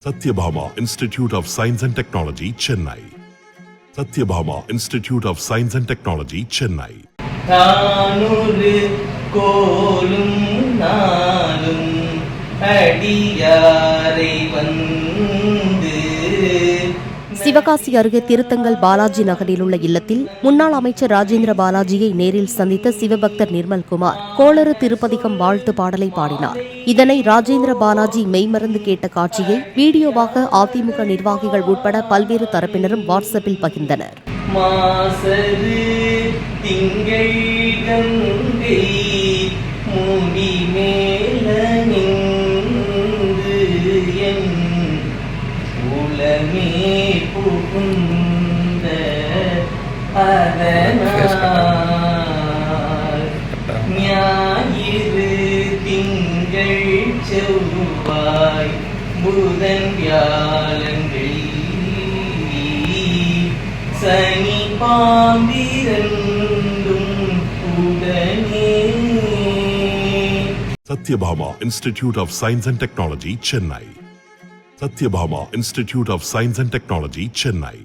Satyabhama Institute of Science and Technology, Chennai. Satyabhama Institute of Science and Technology, Chennai. தானொரு கோலும் நாளும் அடியாரை வந்து. சிவகாசி அருகே திருத்தங்கல் பாலாஜி நகரில் உள்ள இல்லத்தில் முன்னாள் அமைச்சர் ராஜேந்திர பாலாஜியை நேரில் சந்தித்த சிவபக்தர் நிர்மல்குமார் கோளறு திருப்பதிகம் வாழ்த்து பாடலை பாடினார். இதனை ராஜேந்திர பாலாஜி மெய்மறந்து கேட்ட காட்சியை வீடியோவாக அதிமுக நிர்வாகிகள் உட்பட பல்வேறு தரப்பினரும் வாட்ஸ்அப்பில் பகிர்ந்தனர். மாசரு திங்கள் கங்கை மூடி மேல நின்று என் உலமே புகுந்த அதனால் ஞாயிறு திங்கள் செவ்வாய் புதன் வியாழங்கள் சனி பாம்பிரண்டும் உடனே. Satyabhama Institute of Science and Technology, Chennai. Satyabhama Institute of Science and Technology, Chennai.